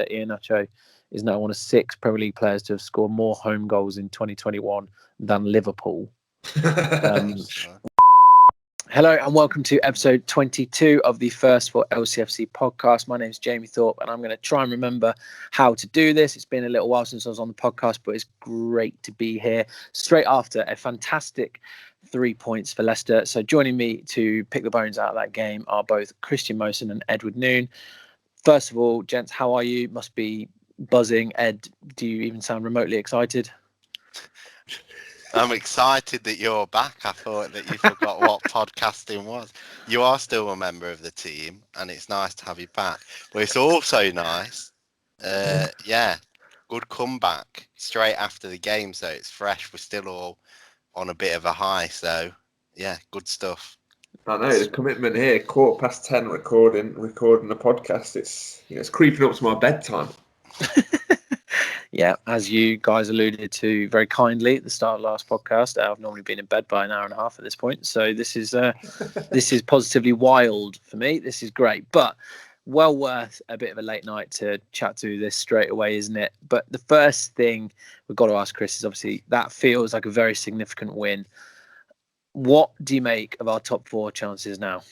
Iheanacho is now one of 6 Premier League players to have scored more home goals in 2021 than Liverpool. Hello and welcome to episode 22 of the First4LCFC Podcast. My name is Jamie Thorpe and I'm going to try and remember how to do this. It's been a little while since I was on the podcast, but it's great to be here straight after a fantastic 3 points for Leicester. So joining me to pick the bones out of that game are both Christian Mosen and Edward Noon. First of all, gents, how are you? Must be buzzing. Ed, do you even sound remotely excited? I'm excited that you're back. I thought that you forgot what podcasting was. You are still a member of the team, and it's nice to have you back. But it's also nice, good comeback straight after the game, so it's fresh. We're still all on a bit of a high, so yeah, good stuff. I know the commitment here. 10:15 recording the podcast. It's creeping up to my bedtime. Yeah, as you guys alluded to very kindly at the start of the last podcast, I've normally been in bed by an hour and a half at this point. So this is positively wild for me. This is great, but well worth a bit of a late night to chat through this straight away, isn't it? But the first thing we've got to ask Krys is obviously that feels like a very significant win. What do you make of our top 4 chances now?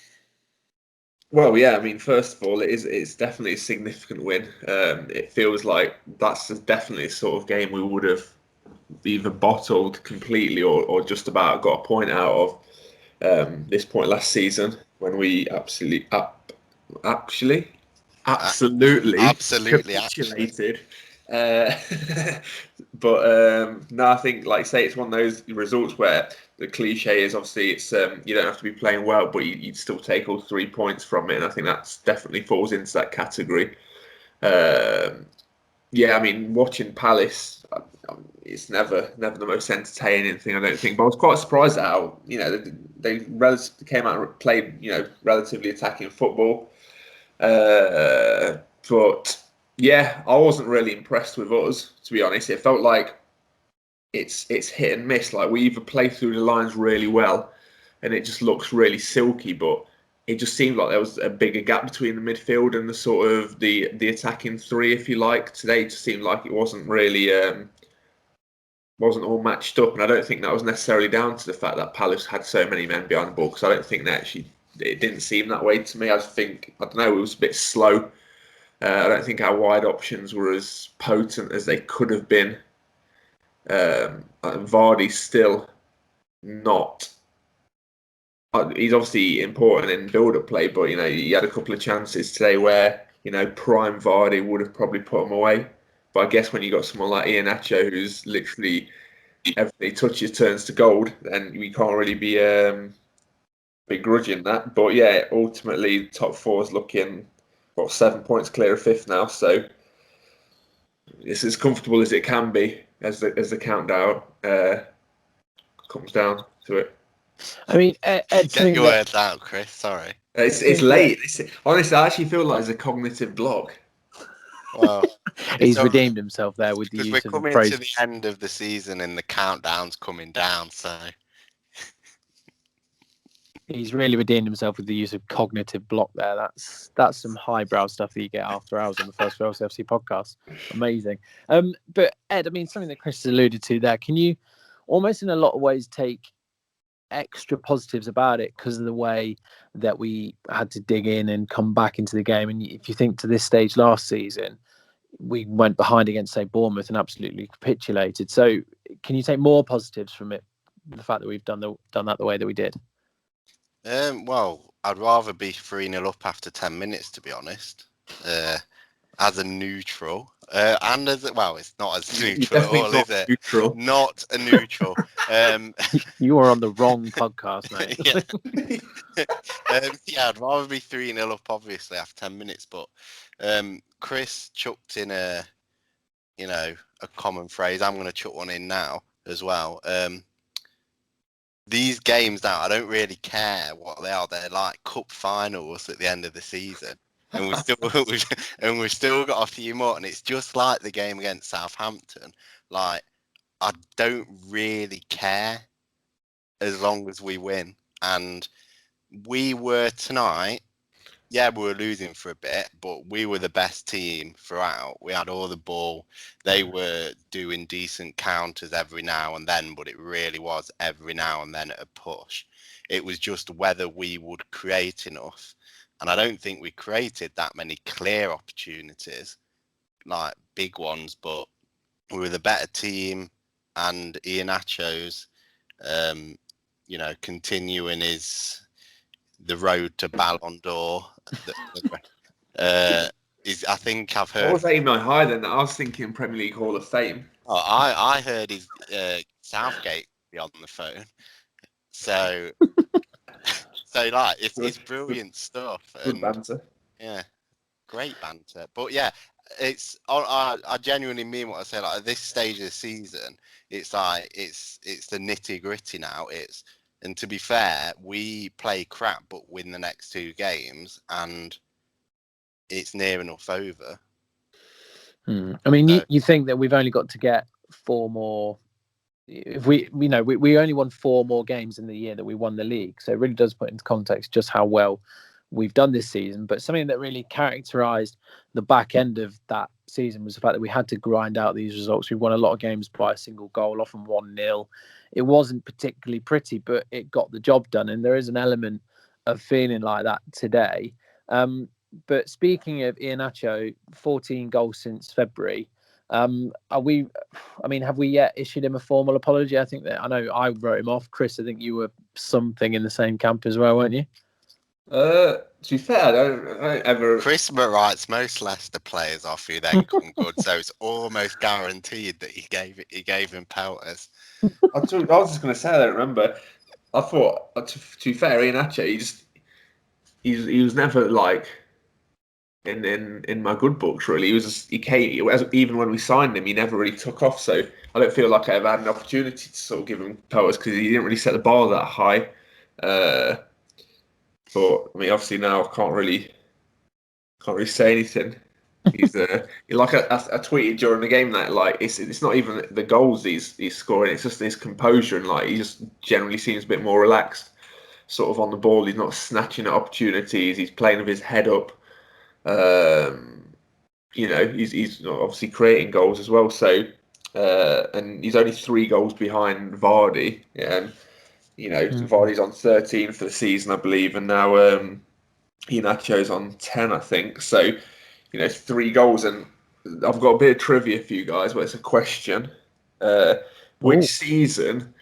Well, yeah, I mean, first of all, it's definitely a significant win. It feels like that's definitely a sort of game we would have either bottled completely or just about got a point out of this point last season when we absolutely capitulated. But no, I think, like say, it's one of those results where the cliche is obviously it's you don't have to be playing well, but you'd still take all 3 points from it, and I think that's definitely falls into that category. Yeah, I mean, watching Palace, it's never the most entertaining thing, I don't think. But I was quite surprised at how they came out and played relatively attacking football, but. Yeah, I wasn't really impressed with us, to be honest. It felt like it's hit and miss. Like we either play through the lines really well and it just looks really silky, but it just seemed like there was a bigger gap between the midfield and the sort of the attacking three, if you like. Today it just seemed like it wasn't really wasn't all matched up, and I don't think that was necessarily down to the fact that Palace had so many men behind the ball, because I don't think it didn't seem that way to me. I think, I don't know, it was a bit slow. I don't think our wide options were as potent as they could have been. Vardy's still not. He's obviously important in build-up play, but he had a couple of chances today where prime Vardy would have probably put him away. But I guess when you got someone like Iheanacho, who's literally everything he touches turns to gold, then we can't really be begrudging that. But yeah, ultimately, top 4 is looking. 7 points clear of 5th now, so it's as comfortable as it can be as the countdown comes down to it. I mean, Ed, get your words out, Chris. Sorry, it's late. Honestly, I actually feel like it's a cognitive block. Well, he's redeemed himself there with the use of the phrase. We're coming to the end of the season and the countdown's coming down, so. He's really redeemed himself with the use of cognitive block there. That's some highbrow stuff that you get after hours on the First4LCFC podcast. Amazing. But Ed, I mean, something that Chris has alluded to there, can you almost in a lot of ways take extra positives about it because of the way that we had to dig in and come back into the game? And if you think to this stage last season, we went behind against, say, Bournemouth and absolutely capitulated. So can you take more positives from it, the fact that we've done that the way that we did? Well, I'd rather be 3-0 up after 10 minutes, to be honest, as a neutral. And it's not as neutral at all, is it? Neutral. Not a neutral. You are on the wrong podcast, mate. I'd rather be 3-0 up, obviously, after 10 minutes. But Chris chucked in a common phrase. I'm going to chuck one in now as well. These games now, I don't really care what they are. They're like cup finals at the end of the season, and we've still got a few more. And it's just like the game against Southampton. Like, I don't really care as long as we win. And we were tonight. yeah, we were losing for a bit, but we were the best team throughout. We had all the ball. They were doing decent counters every now and then, but it really was every now and then at a push. It was just whether we would create enough. And I don't think we created that many clear opportunities, like big ones, but we were the better team. And Iheanacho's, continuing the road to Ballon d'Or. I think I've heard. I was aiming higher than that. I was thinking Premier League Hall of Fame. Oh, I heard his Southgate be on the phone. So like it's brilliant stuff. Good banter. Yeah, great banter. But yeah, I genuinely mean what I say. Like at this stage of the season, it's like it's the nitty gritty now. And to be fair, we play crap but win the next 2 games, and it's near enough over. I mean, you think that we've only got to get 4 more. If we only won 4 more games in the year that we won the league, so it really does put into context just how well we've done this season. But something that really characterised the back end of that season was the fact that we had to grind out these results. We won a lot of games by a single goal, often 1-0. It wasn't particularly pretty, but it got the job done, and there is an element of feeling like that today. But speaking of Iheanacho, 14 goals since February. Have we yet issued him a formal apology? I know I wrote him off. Krys, I think you were something in the same camp as well, weren't you? To be fair, I don't ever. Krys writes most Leicester players off who then come good, so it's almost guaranteed that he gave him pelters. I was just going to say, I don't remember. I thought, to be fair, Iheanacho, he was never like in my good books, really. He came, even when we signed him, he never really took off. So I don't feel like I ever had an opportunity to sort of give him pelters because he didn't really set the bar that high. But I mean, obviously now I can't really say anything. He's like I tweeted during the game that like it's not even the goals he's scoring, it's just his composure, and like he just generally seems a bit more relaxed, sort of on the ball. He's not snatching at opportunities. He's playing with his head up. He's obviously creating goals as well. So and he's only 3 goals behind Vardy. Yeah, and Vardy's on 13 for the season, I believe, and now Iheanacho's on 10, I think. So 3 goals, and I've got a bit of trivia for you guys, but it's a question. Which season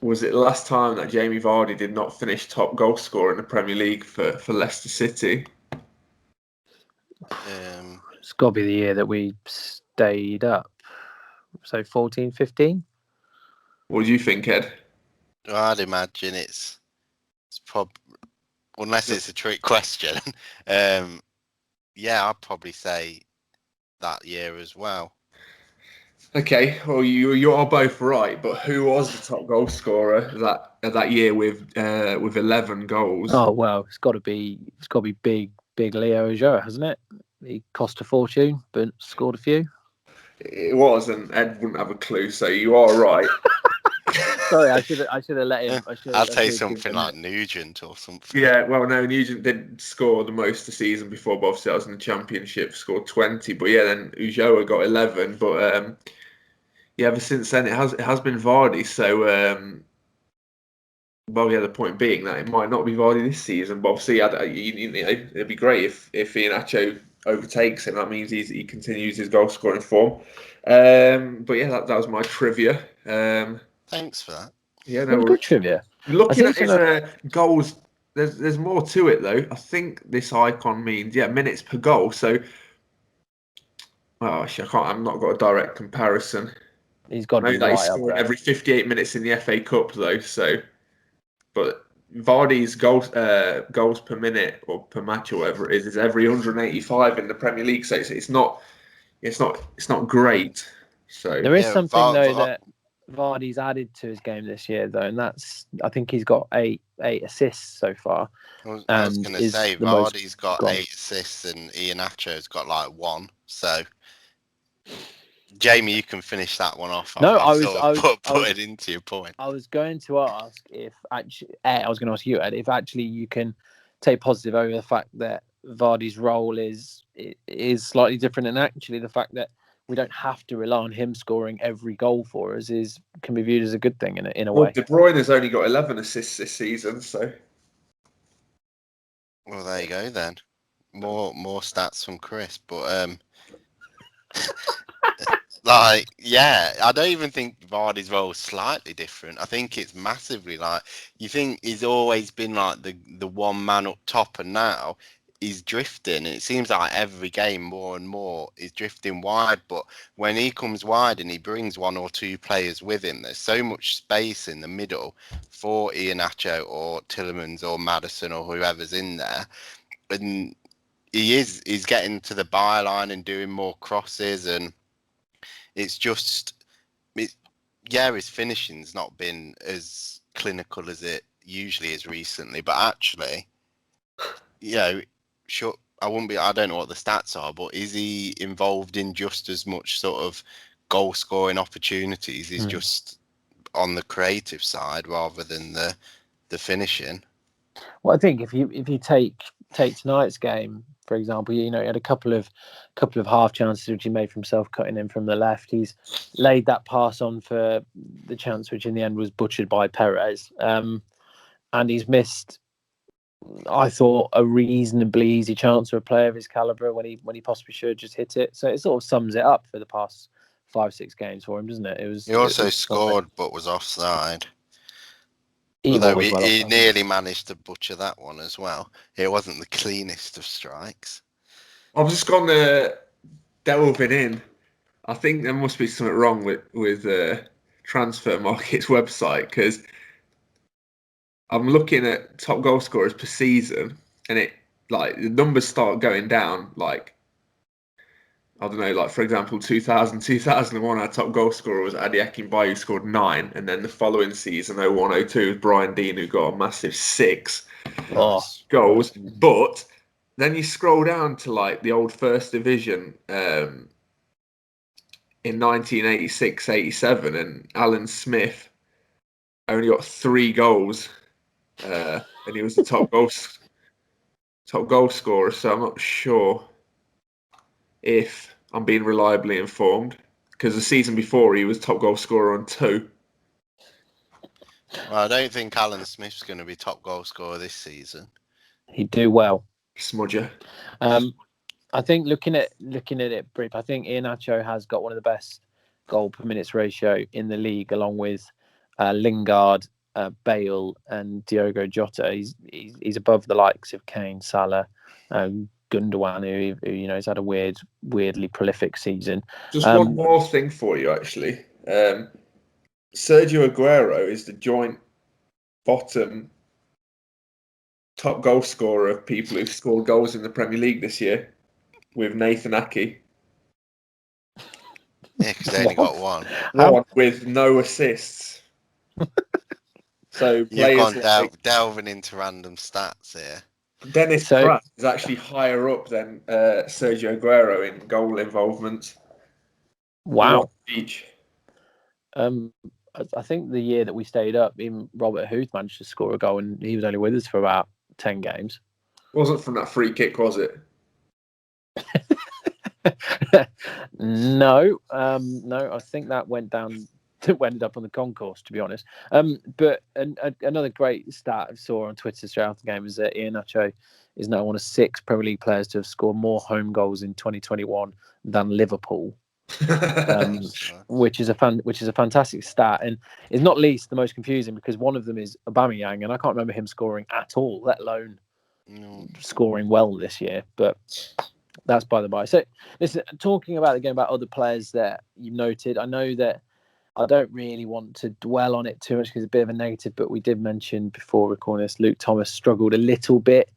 was it last time that Jamie Vardy did not finish top goal scorer in the Premier League for Leicester City? It's got to be the year that we stayed up. So 14-15? What do you think, Ed? I'd imagine it's probably, unless it's a trick question. Yeah, I'd probably say that year as well. Okay, well you are both right, but who was the top goal scorer that year with 11 goals? Oh well, it's got to be big Leo Ajot, hasn't it? He cost a fortune, but scored a few. It was, and Ed wouldn't have a clue, so you are right. Sorry, I should have let him. I'd say something like Nugent or something. Yeah, well, no, Nugent did score the most the season before, but obviously that was in the Championship, scored 20. But yeah, then Ulloa got 11. But ever since then it has been Vardy. So, the point being that it might not be Vardy this season, but obviously it'd be great if Iheanacho overtakes him. That means he continues his goal scoring form. But yeah, that was my trivia. Thanks for that. Yeah, no, good trivia. Looking at his goals, there's more to it though. I think this icon means minutes per goal. So, actually, I'm not got a direct comparison. He's got to be right. He's scoring every 58 minutes in the FA Cup though. So, but Vardy's goals per minute or per match or whatever it is every 185 in the Premier League. So it's not great. So there is something that Vardy's added to his game this year, though, and that's I think he's got eight assists so far. I was going to say Vardy's got 8 assists and Iheanacho's got like 1. So, Jamie, you can finish that one off. I was put it into your point. I was going to ask if actually, I was going to ask you, Ed, if actually you can take positive over the fact that Vardy's role is slightly different, and actually the fact that we don't have to rely on him scoring every goal for us can be viewed as a good thing in a way. De Bruyne has only got 11 assists this season, so. Well, there you go then. More stats from Krys, but like, yeah, I don't even think Vardy's role is slightly different. I think it's massively like, you think he's always been like the one man up top, and now he's drifting. And it seems like every game more and more he's drifting wide. But when he comes wide and he brings one or two players with him, there's so much space in the middle for Iheanacho or Tielemans or Maddison or whoever's in there. And he's getting to the byline and doing more crosses, and it's just, his finishing's not been as clinical as it usually is recently. But actually, sure, I don't know what the stats are, but is he involved in just as much sort of goal scoring opportunities? He's just on the creative side rather than the finishing. Well, I think if you take tonight's game, for example, he had a couple of half chances which he made for himself, cutting in from the left. He's laid that pass on for the chance, which in the end was butchered by Perez, and he's missed, I thought, a reasonably easy chance for a player of his calibre when he possibly should just hit it. So it sort of sums it up for the past 5-6 games for him, doesn't it? He also scored, but was offside. He nearly managed to butcher that one as well. It wasn't the cleanest of strikes. I've just gone delving in. I think there must be something wrong with Transfer Market's website, because I'm looking at top goal scorers per season, and the numbers start going down. Like, I don't know, like for example, 2001, our top goal scorer was Adi Akinbaye, who scored 9, and then the following season, 01-02, was Brian Dean, who got a massive 6 goals. But then you scroll down to like the old First Division in 1986-87, and Alan Smith only got 3 goals, and he was the top goal scorer. So I'm not sure if I'm being reliably informed, because the season before he was top goal scorer on 2. Well, I don't think Alan Smith's going to be top goal scorer this season. He'd do well. Smudger. I think looking at it brief, I think Iheanacho has got one of the best goal per minutes ratio in the league, along with Lingard, Bale, and Diogo Jota. He's above the likes of Kane, Salah, Gundogan, who has had a weirdly prolific season. Just one more thing for you, actually. Sergio Aguero is the joint bottom top goal scorer of people who've scored goals in the Premier League this year, with Nathan Ake. Yeah, because they only got one. One with no assists. So you've gone delving into random stats here. Dennis Pratt is actually higher up than Sergio Aguero in goal involvement. Wow. Each. I think the year that we stayed up, even Robert Huth managed to score a goal, and he was only with us for about 10 games. Wasn't from that free kick, was it? No. I think that ended up on the concourse, to be honest. But another great stat I saw on Twitter straight after the game is that Iheanacho is now one of 6 Premier League players to have scored more home goals in 2021 than Liverpool. Which is a fantastic stat, and is not least the most confusing because one of them is Aubameyang, and I can't remember him scoring at all, let alone scoring well this year. But that's by the by. So, listen, talking about the game, about other players that you noted, I know that I don't really want to dwell on it too much because it's a bit of a negative, but we did mention before recording this, Luke Thomas struggled a little bit.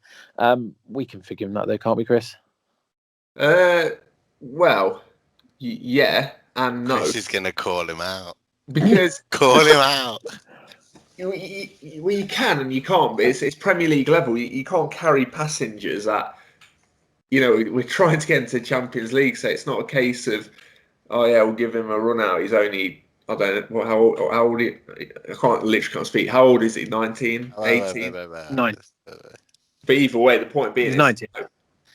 We can forgive him that though, can't we, Krys? Well, yeah and no. Krys is going to call him out. Because call him out. You can and you can't, but it's Premier League level. You can't carry passengers at, we're trying to get into Champions League, so it's not a case of, oh yeah, we'll give him a run out. He's only, I don't know, how old I literally can't speak. How old is he? 19? 18? 9. But either way, the point being is 19.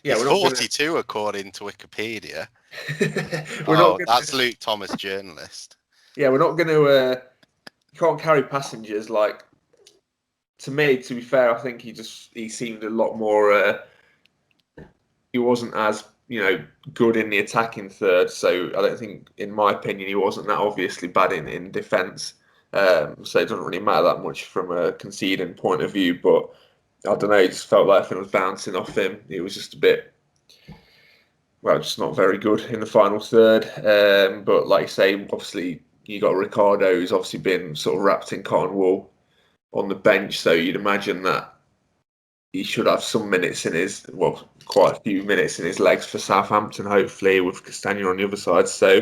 Yeah, He's we're not 42 according to Wikipedia. That's Luke Thomas, journalist. Yeah, we're not going to. You can't carry passengers. Like, to me, to be fair, I think he seemed a lot more. He wasn't as good in the attacking third, so I don't think, in my opinion, he wasn't that obviously bad in defence. So it doesn't really matter that much from a conceding point of view. But I don't know, it just felt like everything was bouncing off him. It was just a bit, well, just not very good in the final third. But like you say, obviously you got Ricardo, who's obviously been sort of wrapped in cotton wool on the bench, so you'd imagine that he should have some minutes quite a few minutes in his legs for Southampton, hopefully, with Castagna on the other side. So,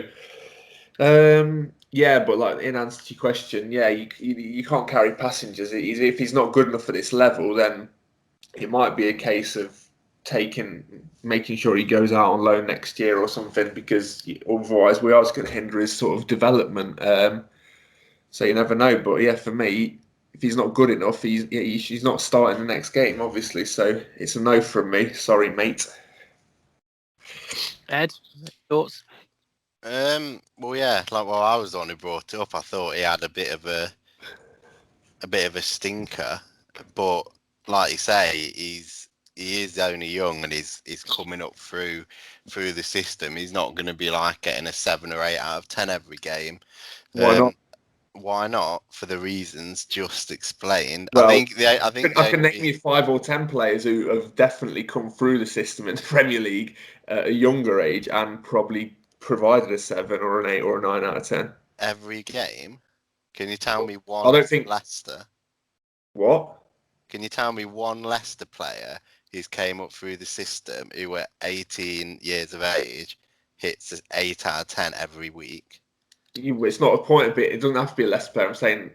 yeah, but like, in answer to your question, yeah, you can't carry passengers. If he's not good enough at this level, then it might be a case of making sure he goes out on loan next year or something, because otherwise we are just going to hinder his sort of development. So you never know. But yeah, for me, if he's not good enough, he's not starting the next game, obviously. So it's a no from me. Sorry, mate. Ed, thoughts? Well, yeah, like while I was on who brought it up, I thought he had a bit of a stinker, but like you say, he is only young and he's coming up through the system. He's not going to be like getting a 7 or 8 out of 10 every game. Why not? Why not? For the reasons just explained. Well, I can name you 5 or 10 players who have definitely come through the system in the Premier League at a younger age and probably provided a 7 or an 8 or a 9 out of 10 every game. Can you tell me one? I don't think Leicester. What? Can you tell me one Leicester player who's came up through the system who at 18 years of age hits an 8 out of 10 every week? It's not a point of it. It doesn't have to be a Leicester player. I'm saying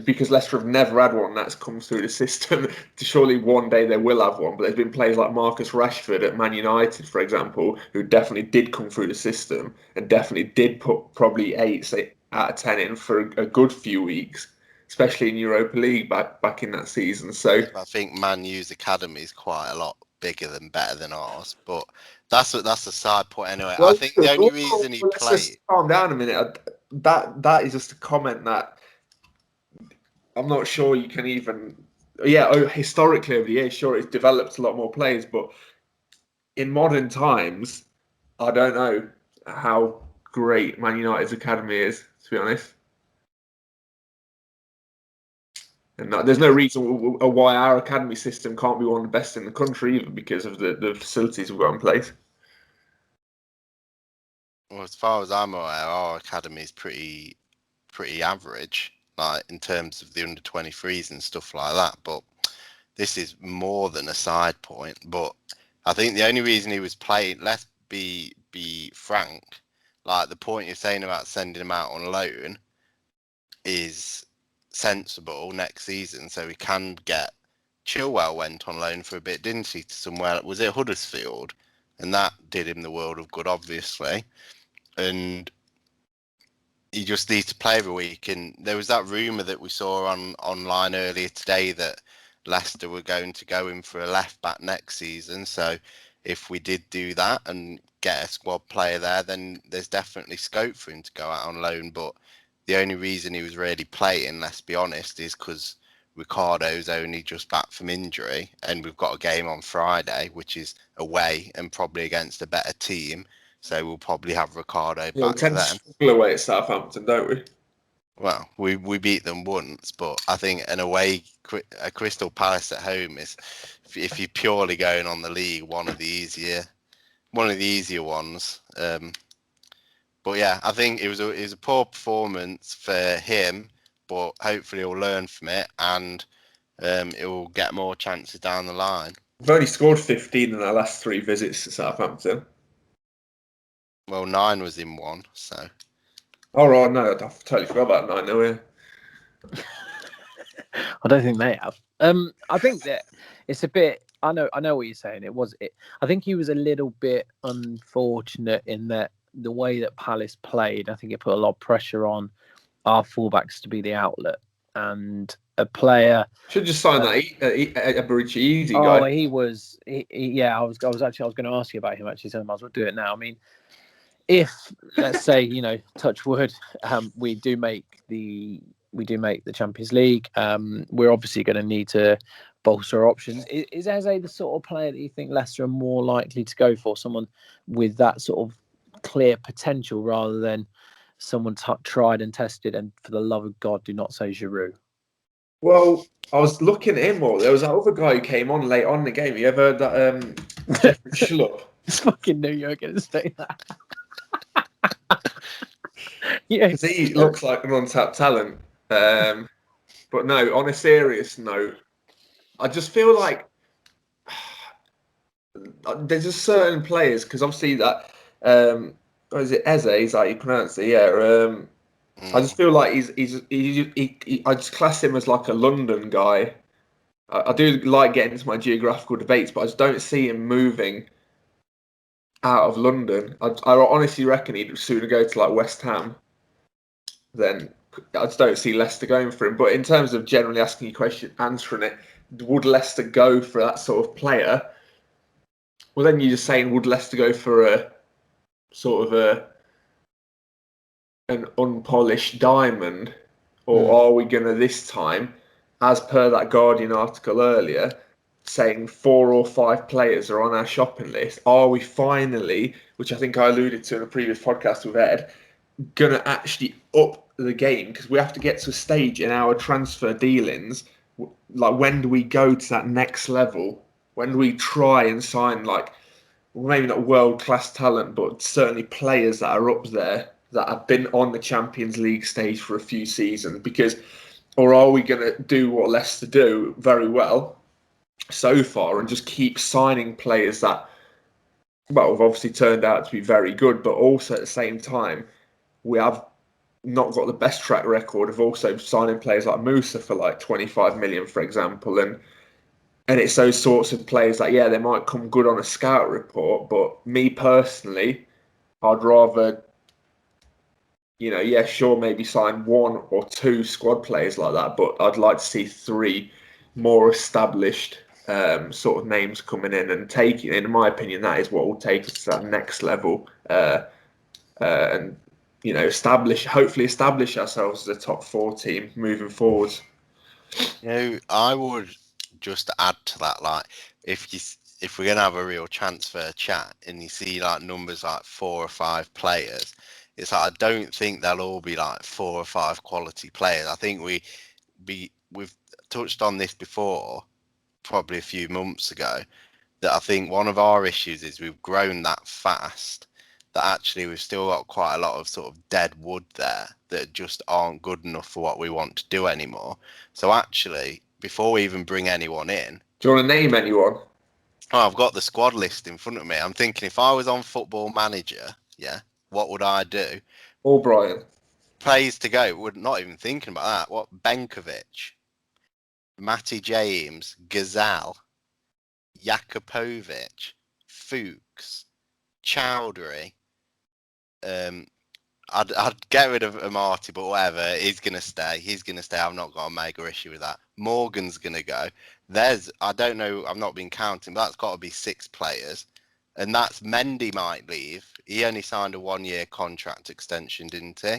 because Leicester have never had one that's come through the system. Surely one day they will have one. But there's been players like Marcus Rashford at Man United, for example, who definitely did come through the system and definitely did put probably 8 out of 10 in for a good few weeks, especially in Europa League back in that season. So I think Man U's academy is quite a lot bigger than better than ours, but that's a side point anyway. Well, I think the only reason he let's played. just calm down a minute. That is just a comment that I'm not sure you can even. Yeah, historically over the years, sure, it's developed a lot more players, but in modern times, I don't know how great Man United's academy is, to be honest. And there's no reason why our academy system can't be one of the best in the country, either, because of the facilities we've got in place. Well, as far as I'm aware, our academy is pretty average, like in terms of the under 23s and stuff like that. But this is more than a side point. But I think the only reason he was playing, let's be frank, like the point you're saying about sending him out on loan is sensible next season, so we can get. Chilwell went on loan for a bit, didn't he? To somewhere, was it Huddersfield? And that did him the world of good, obviously. And he just needs to play every week. And there was that rumour that we saw online earlier today that Leicester were going to go in for a left back next season. So if we did do that and get a squad player there, then there's definitely scope for him to go out on loan. But the only reason he was really playing, let's be honest, is because Ricardo's only just back from injury, and we've got a game on Friday, which is away and probably against a better team. So we'll probably have Ricardo back We tend then. to struggle away at Southampton, don't we? Well, we beat them once, but I think a Crystal Palace at home is, if you're purely going on the league, one of the easier ones. But yeah, I think it was a poor performance for him, but hopefully he'll learn from it and it will get more chances down the line. We've only scored 15 in our last 3 visits to Southampton. Well, 9 was in one, so. Oh, right, no, I totally forgot about 9 now, yeah. I don't think they have. I think that it's a bit. I know what you're saying. I think he was a little bit unfortunate in that the way that Palace played. I think it put a lot of pressure on our fullbacks to be the outlet, and a player. Should just sign that Abarici Easy guy. Oh, he was. Yeah, I was going to ask you about him actually. So I might as well do it now. I mean, if let's say touch wood, we do make the Champions League. We're obviously going to need to bolster our options. Is Eze the sort of player that you think Leicester are more likely to go for? Someone with that sort of clear potential rather than someone tried and tested, and for the love of God, do not say Giroud. Well, I was looking at him more. There was that other guy who came on late on in the game. You ever heard that Jeffrey Schlupp? I fucking knew you were going to say that. Yeah, because he looks like an untapped talent. But no, on a serious note, I just feel like there's just certain players, because obviously that what is it, Eze? Is that how you pronounce it? Yeah. I just feel like I just class him as like a London guy. I do like getting into my geographical debates, but I just don't see him moving out of London. I honestly reckon he'd sooner go to like West Ham than. I just don't see Leicester going for him. But in terms of generally asking you a question, answering it, would Leicester go for that sort of player? Well, then you're just saying, would Leicester go for a sort of an unpolished diamond, or are we going to this time, as per that Guardian article earlier, saying 4 or 5 players are on our shopping list? Are we finally, which I think I alluded to in a previous podcast with Ed, going to actually up the game? Because we have to get to a stage in our transfer dealings, like when do we go to that next level? When do we try and sign, like, maybe not world-class talent, but certainly players that are up there that have been on the Champions League stage for a few seasons? Because, or are we going to do what Leicester do very well so far and just keep signing players that, well, have obviously turned out to be very good, but also at the same time, we have not got the best track record of also signing players like Musa for like 25 million, for example, and it's those sorts of players that, yeah, they might come good on a scout report, but me personally, I'd rather, sure, maybe sign 1 or 2 squad players like that, but I'd like to see 3 more established sort of names coming in and taking, in my opinion, that is what will take us to that next level, and hopefully establish ourselves as a top 4 team moving forward. I would just add to that, like, if we're gonna have a real transfer chat and you see like numbers like 4 or 5 players, it's like I don't think they'll all be like 4 or 5 quality players. I think we've touched on this before, probably a few months ago, that I think one of our issues is we've grown that fast that actually we've still got quite a lot of sort of dead wood there that just aren't good enough for what we want to do anymore. So actually, before we even bring anyone in... Do you want to name anyone? Oh, I've got the squad list in front of me. I'm thinking if I was on Football Manager, what would I do? O'Brien. Plays to go. We're not even thinking about that. What? Benkovic, Matty James, Gazelle, Jakupovic, Fuchs, Chowdhury. I'd get rid of Amati, but whatever. He's gonna stay. I've not got a mega issue with that. Morgan's gonna go. I don't know. I've not been counting, but that's got to be 6 players, and that's Mendy might leave. He only signed a 1-year contract extension, didn't he?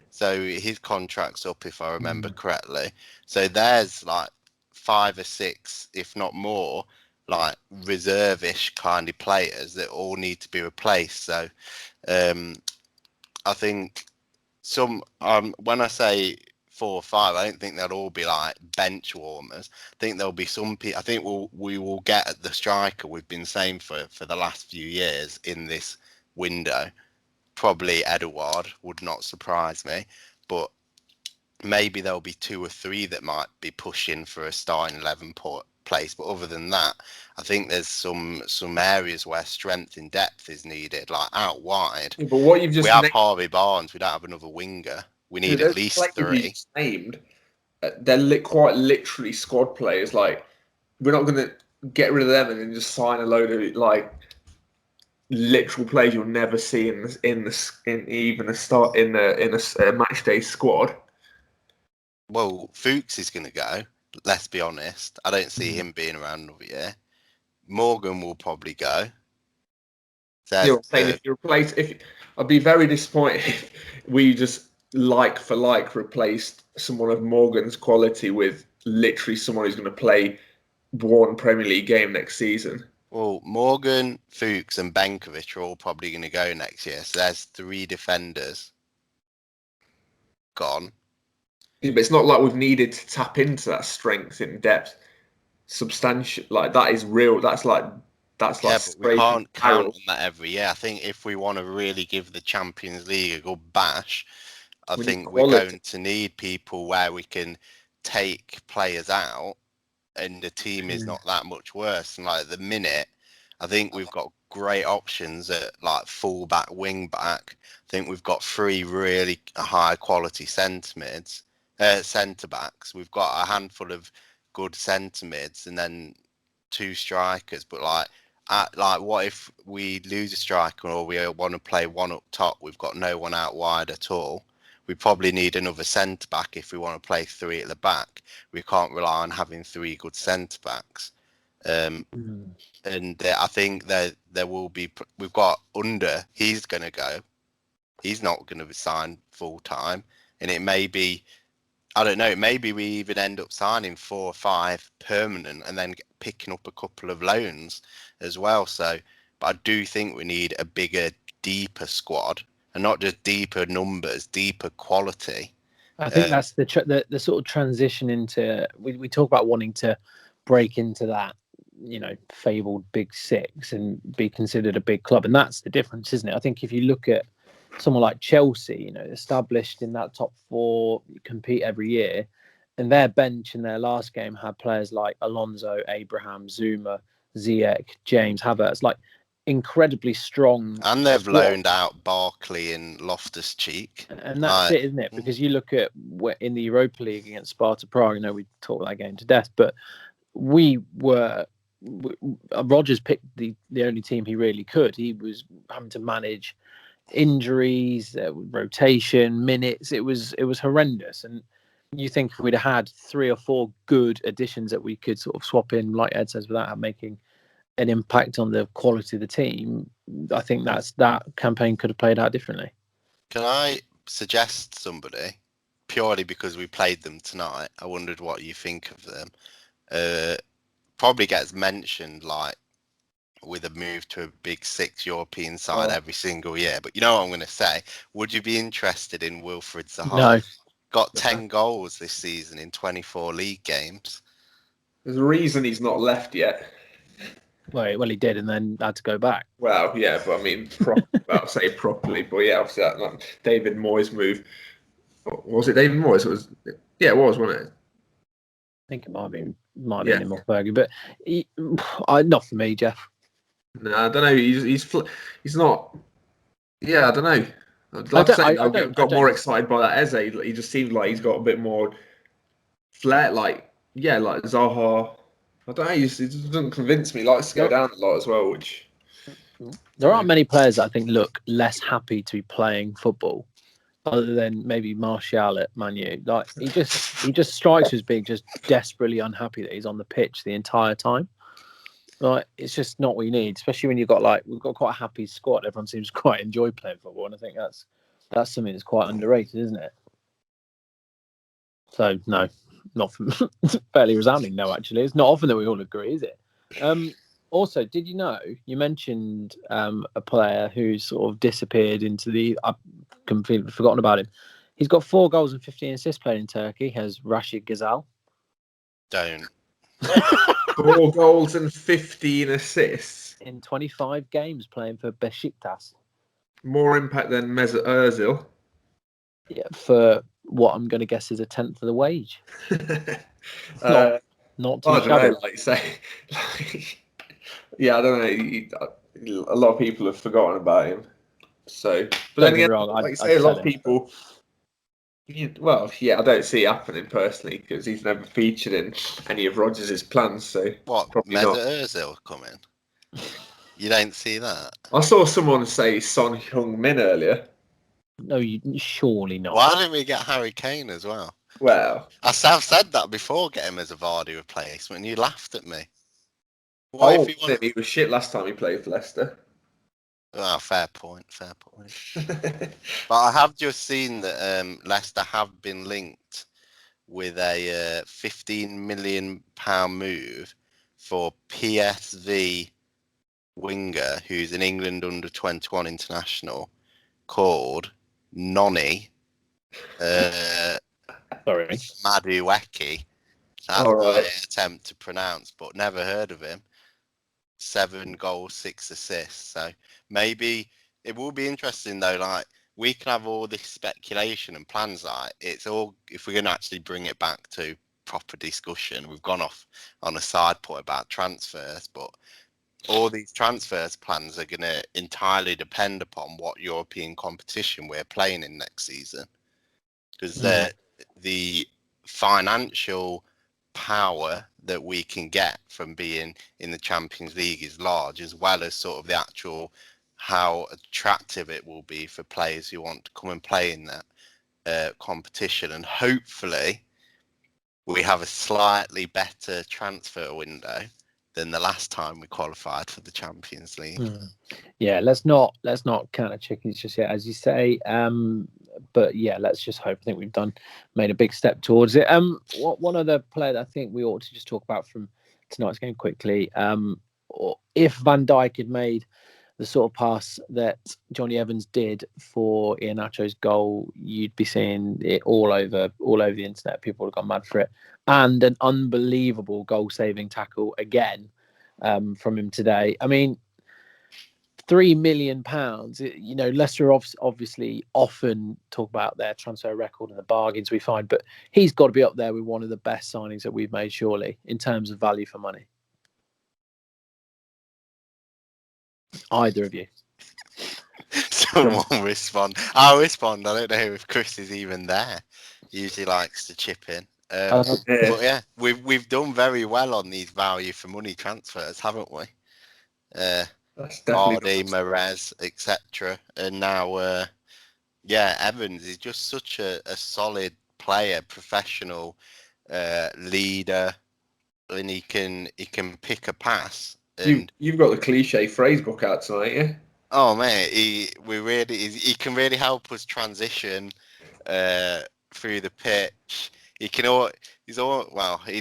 So his contract's up, if I remember correctly. So there's like 5 or 6, if not more, like reservish kind of players that all need to be replaced. So I think when I say 4 or 5, I don't think they'll all be like bench warmers. I think there'll be some people. I think we will get at the striker we've been saying for the last few years in this window. Probably Edouard, would not surprise me, but maybe there'll be 2 or 3 that might be pushing for a starting 11 place. But other than that, I think there's some areas where strength in depth is needed, like out wide. Yeah, but what you've just we have Harvey Barnes. We don't have another winger. We need at least 3. Named, they're quite literally squad players. Like, we're not going to get rid of them and then just sign a load of like literal players you'll never see in a match day squad. Well, Fuchs is going to go. Let's be honest. I don't see him being around another year. Morgan will probably go. You're saying if you replace, I'd be very disappointed if we just like for like replaced someone of Morgan's quality with literally someone who's going to play one Premier League game next season. Well, Morgan, Fuchs, and Benkovic are all probably going to go next year. So there's 3 defenders gone. Yeah, but it's not like we've needed to tap into that strength in depth. Substantial, like that is real. That's like But we can't count on that every year. I think if we want to really give the Champions League a good bash, I think we're going to need people where we can take players out and the team is not that much worse. And like at the minute, I think we've got great options at like full back, wing back. I think we've got 3 really high quality centre backs. We've got a handful of good centre mids and then 2 strikers. But like what if we lose a striker or we want to play one up top? We've got no one out wide at all. We probably need another centre back if we want to play 3 at the back. We can't rely on having 3 good centre backs. And I think that there will be. We've got Under. He's going to go. He's not going to be signed full time, and it may be. I don't know. Maybe we even end up signing 4 or 5 permanent, and then picking up a couple of loans as well. So, but I do think we need a bigger, deeper squad. And not just deeper numbers, deeper quality. I think that's the sort of transition into. We talk about wanting to break into that, fabled Big Six and be considered a big club, and that's the difference, isn't it? I think if you look at someone like Chelsea, established in that top 4, compete every year, and their bench in their last game had players like Alonso, Abraham, Zuma, Ziyech, James, Havertz, like incredibly strong. And they've loaned out Barkley and Loftus-Cheek. And that's it, isn't it? Because you look at in the Europa League against Sparta Prague, we talked that game to death, but Rodgers picked the only team he really could. He was having to manage injuries, rotation, minutes. It was horrendous. And you think if we'd have had 3 or 4 good additions that we could sort of swap in, like Ed says, without making an impact on the quality of the team, I think that campaign could have played out differently. Can I suggest somebody, purely because we played them tonight? I wondered what you think of them. Probably gets mentioned like with a move to a Big 6 European side every single year. But you know what I'm going to say? Would you be interested in Wilfried Zaha? No. Got 10 goals this season in 24 league games. There's a reason he's not left yet. Well, he did, and then had to go back. Well, yeah, but I mean, I'll say properly, but yeah, obviously that David Moyes move. Was it David Moyes? It was, wasn't it? I think it might have been him off Fergie, but not for me, Jeff. No, I don't know. He's not. Yeah, I don't know. I got more excited by that Eze. He just seemed like he's got a bit more flair. Like Zaha. I don't know. He just doesn't convince me. He likes to go down a lot as well. Which there aren't many players that I think look less happy to be playing football, other than maybe Martial at Man U. Like he just strikes as being just desperately unhappy that he's on the pitch the entire time. Like it's just not what you need, especially when we've got quite a happy squad. Everyone seems to quite enjoy playing football, and I think that's something that's quite underrated, isn't it? So no, not fairly resounding no. Actually, it's not often that we all agree, is it? Also, did you know you mentioned a player who sort of disappeared into the? I've completely forgotten about him. He's got 4 goals and 15 assists playing in Turkey. Has Rashid Ghazal? Don't. 4 goals and 15 assists in 25 games playing for Besiktas. More impact than Mesut Ozil. Yeah, for what I'm going to guess is a tenth of the wage. Not too shabby. I don't know, like say. Yeah, I don't know. A lot of people have forgotten about him. So, but then again, like say, a lot of people. Well, yeah, I don't see it happening personally because he's never featured in any of Rodgers' plans. So what? Mesut Ozil coming? You don't see that? I saw someone say Son Heung-min earlier. No, you surely not. Why didn't we get Harry Kane as well? Well, I've said that before, get him as a Vardy replacement, and you laughed at me. I won't say he was shit last time he played for Leicester. Oh, fair point. But I have just seen that Leicester have been linked with a £15 million move for PSV winger who's an England under-21 international called Noni Sorry. Madueke. That's All my right. attempt to pronounce, but never heard of him. 7 goals, 6 assists. So maybe it will be interesting though. Like we can have all this speculation and plans. Like it's all if we're going to actually bring it back to proper discussion. We've gone off on a side point about transfers, but all these transfers plans are going to entirely depend upon what European competition we're playing in next season, because the financial power that we can get from being in the Champions League is large, as well as sort of the actual how attractive it will be for players who want to come and play in that competition. And hopefully we have a slightly better transfer window than the last time we qualified for the Champions League. Yeah, let's not count our chickens just yet, as you say. But yeah, let's just hope. I think we've made a big step towards it. One other player that I think we ought to just talk about from tonight's game quickly. If Van Dijk had made the sort of pass that Johnny Evans did for Iheanacho's goal, you'd be seeing it all over the internet. People would have gone mad for it. And an unbelievable goal-saving tackle again from him today. I mean, £3 million. You know, Leicester obviously often talk about their transfer record and the bargains we find, but he's got to be up there with one of the best signings that we've made, surely, in terms of value for money. Either of you. Someone respond. I'll respond. I don't know if Krys is even there. He usually likes to chip in. But yeah, we've done very well on these value for money transfers, haven't we? Vardy, Mahrez, etc. And now, Evans is just such a solid player, professional leader, and he can pick a pass. And You've got the cliche phrase book out tonight, yeah? Oh man, he can really help us transition through the pitch. He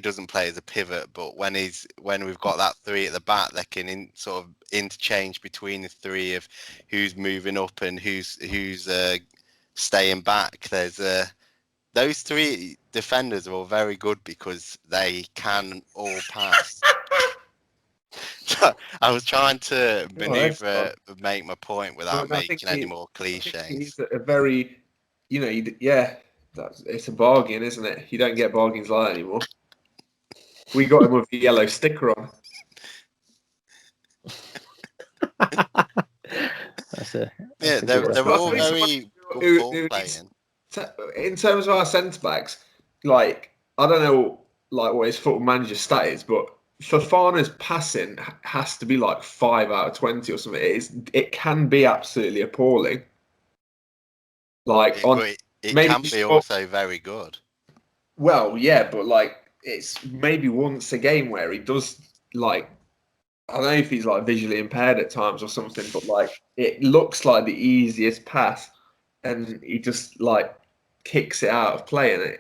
doesn't play as a pivot, but when we've got that three at the back, they can sort of interchange between the three of who's moving up and who's staying back. There's those three defenders are all very good because they can all pass. I was trying to maneuver, make my point without making any more cliches. He's a very, it's a bargain, isn't it? You don't get bargains like that anymore. We got him with the yellow sticker on. They're all very good ball playing. In terms of our centre backs, like I don't know, like what his football manager stat is, but Fofana's passing has to be like 5 out of 20 or something. It can be absolutely appalling. Like it can be also very good. Well, yeah, but like it's maybe once a game where he does like I don't know if he's like visually impaired at times or something, but like it looks like the easiest pass, and he just like kicks it out of play, and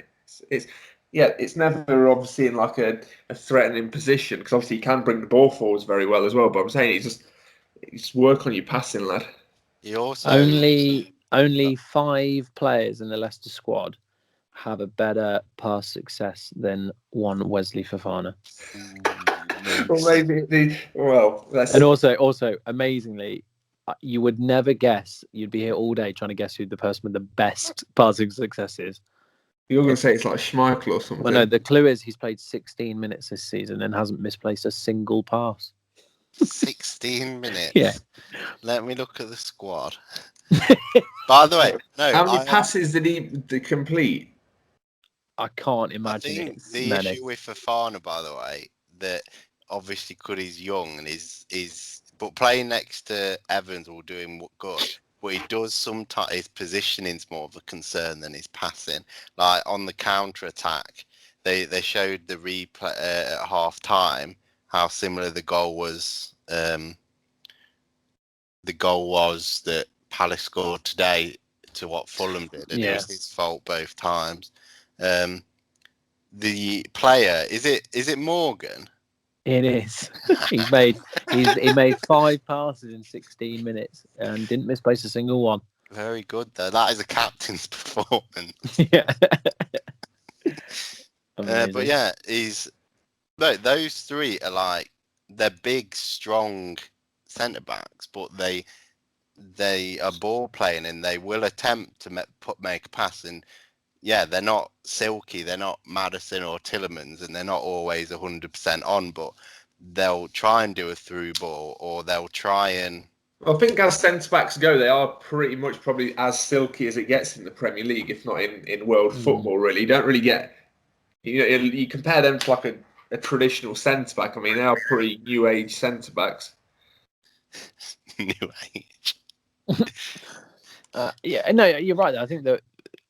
it's never obviously in like a threatening position because obviously he can bring the ball forwards very well as well. But I'm saying just work on your passing, lad. He also only 5 players in the Leicester squad have a better pass success than one Wesley Fofana. And also amazingly, you would never guess. You'd be here all day trying to guess who the person with the best passing success is. You're going to say it's like Schmeichel or something. Well, no, the clue is he's played 16 minutes this season and hasn't misplaced a single pass. 16 minutes? Yeah. Let me look at the squad. By the way, no. How many passes did he complete? I can't imagine. I think the issue with Fofana, by the way, that obviously he's young and is but playing next to Evans will do him good. but he does sometimes. His positioning's more of a concern than his passing. Like on the counter attack, they showed the replay at half time how similar the goal was. The goal was that Palace scored today to what Fulham did, and it was his fault both times. The player is it Morgan? It is. he made 5 passes in 16 minutes and didn't misplace a single one. Very good though. That is a captain's performance. Yeah. But yeah, those three are like, they're big, strong centre backs, but they are ball playing and they will attempt to make a pass. And yeah, they're not silky, they're not Maddison or Tielemans, and they're not always 100% on, but they'll try and do a through ball, or they'll try and... I think as centre-backs go, they are pretty much probably as silky as it gets in the Premier League, if not in world football, really. You don't really get... You compare them to like a traditional centre-back. I mean, they are pretty new-age centre-backs. New age. Yeah, no, you're right. I think that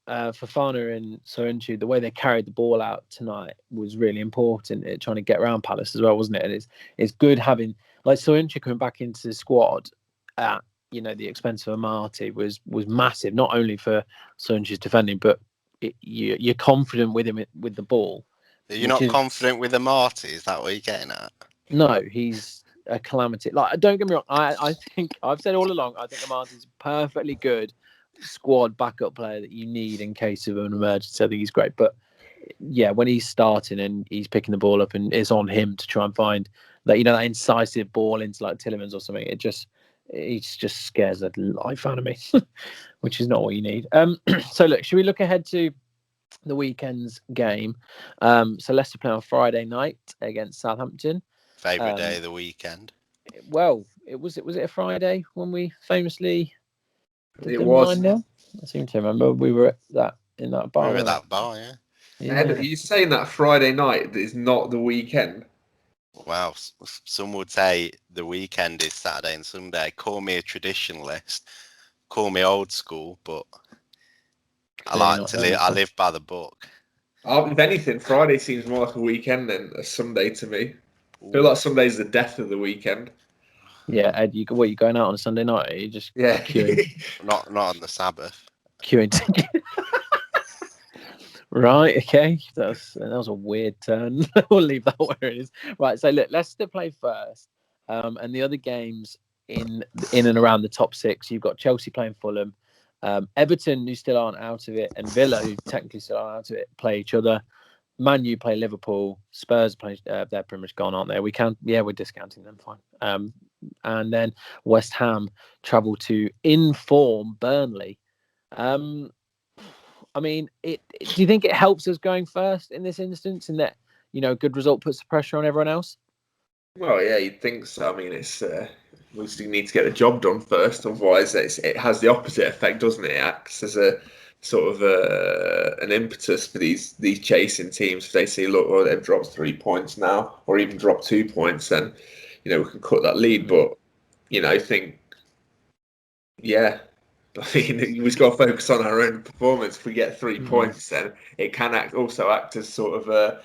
Fofana and Soyuncu, the way they carried the ball out tonight was really important in trying to get around Palace as well, wasn't it? And it's good having like Soyuncu coming back into the squad at the expense of Amati was massive, not only for Soyuncu's defending, but you're confident with him with the ball. You're not confident with Amati? Is that what you're getting at? No, he's a calamity. Like, don't get me wrong. I think I've said all along, I think Amati's a perfectly good squad backup player that you need in case of an emergency. I think he's great. But yeah, when he's starting and he's picking the ball up and it's on him to try and find that, that incisive ball into like Tielemans or something, it just scares the life out of me, which is not what you need. So look, should we look ahead to the weekend's game? So Leicester play on Friday night against Southampton. Favourite day of the weekend. Well, was it a Friday when we famously it was 9-0? I seem to remember we were in that bar. We were at that bar, yeah. Ed, are you saying that Friday night is not the weekend? Well, some would say the weekend is Saturday and Sunday. Call me a traditionalist, call me old school, but I live by the book. If anything, Friday seems more like a weekend than a Sunday to me. I feel like Sunday's the death of the weekend. Yeah, Ed, you going out on a Sunday night? Or are you just queuing? not on the Sabbath. Queuing. Right, okay. That was a weird turn. We'll leave that where it is. Right, so look, Leicester play first. And the other games in and around the top 6, you've got Chelsea playing Fulham, Everton, who still aren't out of it, and Villa, who technically still aren't out of it, play each other. Man U play Liverpool, Spurs play. They're pretty much gone, aren't they? We're discounting them, fine. And then West Ham travel to inform Burnley. I mean, do you think it helps us going first in this instance, in that good result puts the pressure on everyone else? Well, yeah, you'd think so. I mean, it's we still need to get the job done first. Otherwise, it has the opposite effect, doesn't it? It acts as a sort of an impetus for these chasing teams. If they see, look, they've dropped 3 points now, or even dropped 2 points, then we can cut that lead. But I think, yeah, I mean, we've just got to focus on our own performance. If we get 3 points, then it can also act as sort of a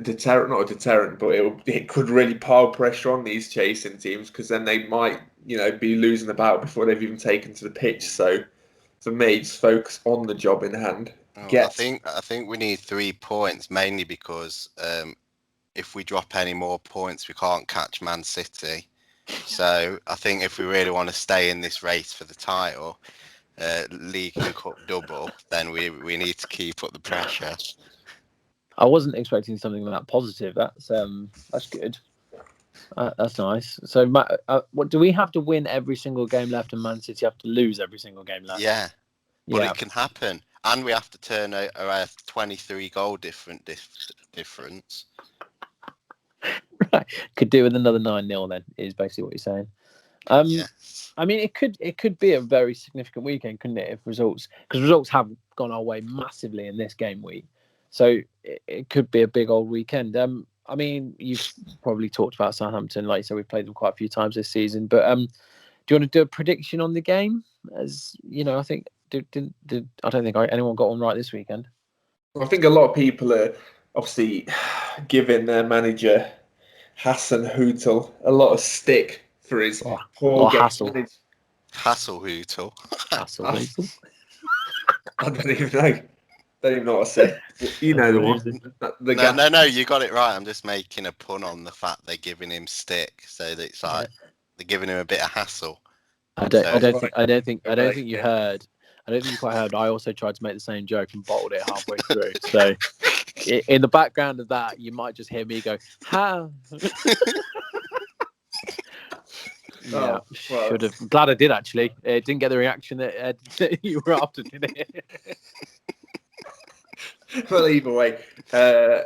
deterrent, not a deterrent, but it could really pile pressure on these chasing teams, because then they might, be losing the battle before they've even taken to the pitch. So for me, just focus on the job in hand. I think we need 3 points, mainly because if we drop any more points, we can't catch Man City. So I think if we really want to stay in this race for the title, league and cup double, then we need to keep up the pressure. I wasn't expecting something that positive. That's good. That's nice. So, what do we have to win every single game left, and Man City have to lose every single game left? Yeah, but it can happen, and we have to turn a 23 goal difference. Right, could do with another 9-0. Then is basically what you're saying. I mean, it could be a very significant weekend, couldn't it? Because results have gone our way massively in this game week. So it could be a big old weekend. I mean, you've probably talked about Southampton. Like you said, we've played them quite a few times this season. But you want to do a prediction on the game? As you know, I think I don't think anyone got one right this weekend. I think a lot of people are obviously giving their manager Hassan Hootel a lot of stick for his poor game. Hassel. Hasselhootel. Hassel. I don't even know. Don't even know what I said. You know the one. No, you got it right. I'm just making a pun on the fact they're giving him stick, so that it's like they're giving him a bit of hassle. I don't think you heard. I don't think you quite heard. I also tried to make the same joke and bottled it halfway through. So, in the background of that, you might just hear me go, "Ha." Yeah, should have. Glad I did actually. It didn't get the reaction that you were after, did it? Well, either way, I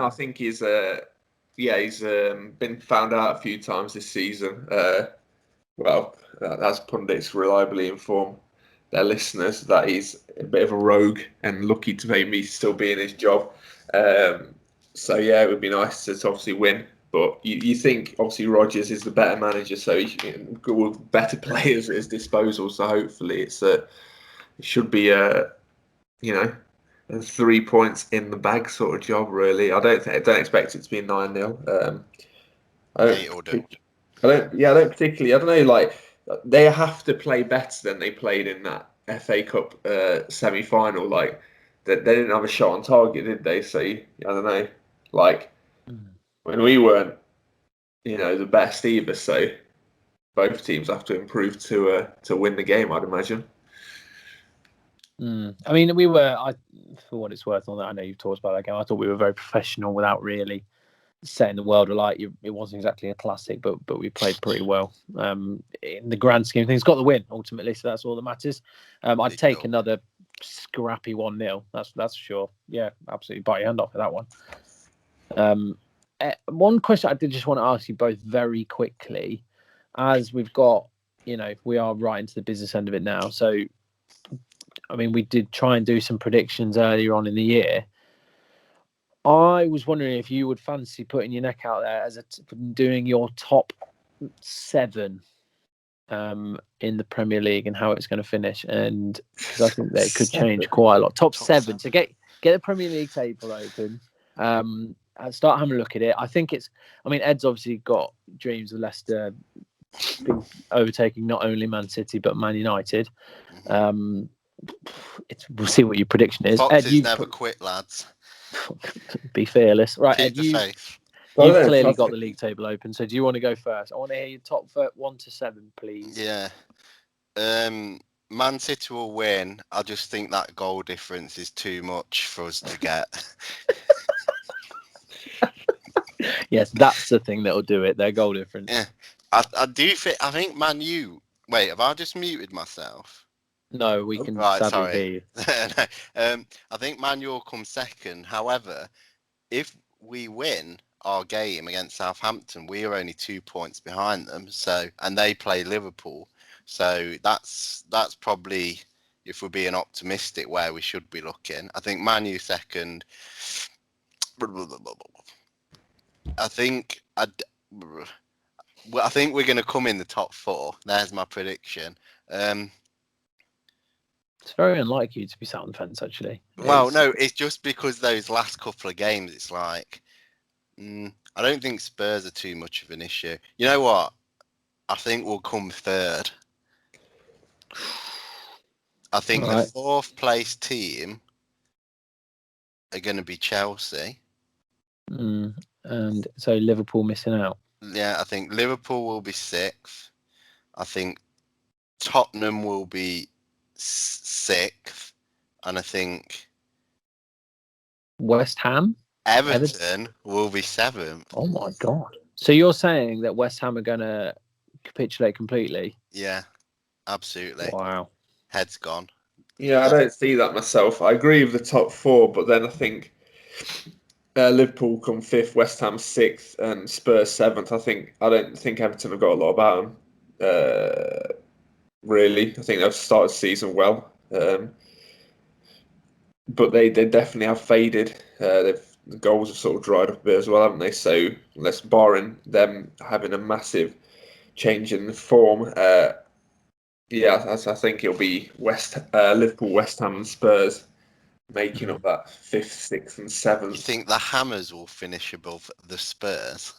think he's been found out a few times this season. As pundits reliably inform their listeners that he's a bit of a rogue and lucky to maybe still be in his job. So yeah, it would be nice to obviously win. But you think obviously Rodgers is the better manager, so he with better players at his disposal. So hopefully it should be a 3 points in the bag sort of job. Really, I don't expect it to be 9-0. I don't particularly. I don't know. Like they have to play better than they played in that FA Cup semi-final. Like they didn't have a shot on target, did they? So I don't know. Like. When we weren't, the best either, so both teams have to improve to win the game, I'd imagine. I mean, we were. For what it's worth, on that, I know you've talked about that game. I thought we were very professional without really setting the world alight. It wasn't exactly a classic, but we played pretty well. In the grand scheme of things, got the win ultimately, so that's all that matters. I'd take another scrappy 1-0. That's for sure. Yeah, absolutely. Bite your hand off for that one. One question I did just want to ask you both very quickly, as we've got, we are right into the business end of it now. So, I mean, we did try and do some predictions earlier on in the year. I was wondering if you would fancy putting your neck out there as doing your top 7 in the Premier League and how it's going to finish, and because I think that it could change quite a lot. Top 7. So get the Premier League table open. And start having a look at it. I think Ed's obviously got dreams of Leicester overtaking not only Man City but Man United. We'll see what your prediction is. Foxes Ed, never quit, lads. Be fearless, right? Keep Ed, you've clearly got the league table open. So do you want to go first? I want to hear your top 1 to 7, please. Yeah. Man City will win. I just think that goal difference is too much for us to get. Yes, that's the thing that'll do it. Their goal difference. Yeah, I do think. I think Man U. Wait, have I just muted myself? No, we can. Sorry. Hear you. I think Man U will come second. However, if we win our game against Southampton, we are only 2 points behind them. So, and they play Liverpool. So that's probably, if we're being optimistic, where we should be looking. I think Man U second. I think we're going to come in the top 4. There's my prediction. It's very unlike you to be sat on the fence, actually. Well, no, it's just because those last couple of games, it's like, I don't think Spurs are too much of an issue. You know what? I think we'll come 3rd. I think the 4th place team are going to be Chelsea. And so Liverpool missing out. Yeah, I think Liverpool will be 6th. I think Tottenham will be 6th. And I think West Ham? Everton will be 7th. Oh my God. So you're saying that West Ham are going to capitulate completely? Yeah, absolutely. Wow. Head's gone. Yeah, I don't see that myself. I agree with the top 4, but then I think Liverpool come 5th, West Ham 6th, and Spurs 7th. I don't think Everton have got a lot about them. Really, I think they've started the season well, but they definitely have faded. The goals have sort of dried up a bit as well, haven't they? So, unless barring them having a massive changing the form. I think it'll be Liverpool, West Ham, and Spurs making up that 5th, 6th, and 7th. You think the Hammers will finish above the Spurs?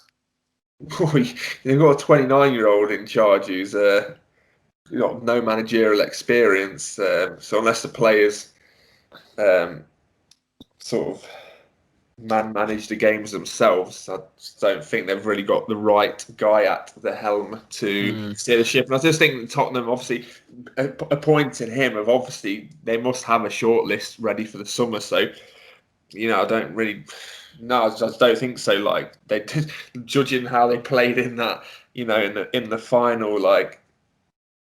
They've got a 29-year-old in charge who's got no managerial experience. So unless the players sort of manage the games themselves, I just don't think they've really got the right guy at the helm to steer the ship. And I just think that Tottenham, obviously, appointing him, of obviously they must have a short list ready for the summer. So, I don't really. No, I just don't think so. Like they did, judging how they played in that, in the final, like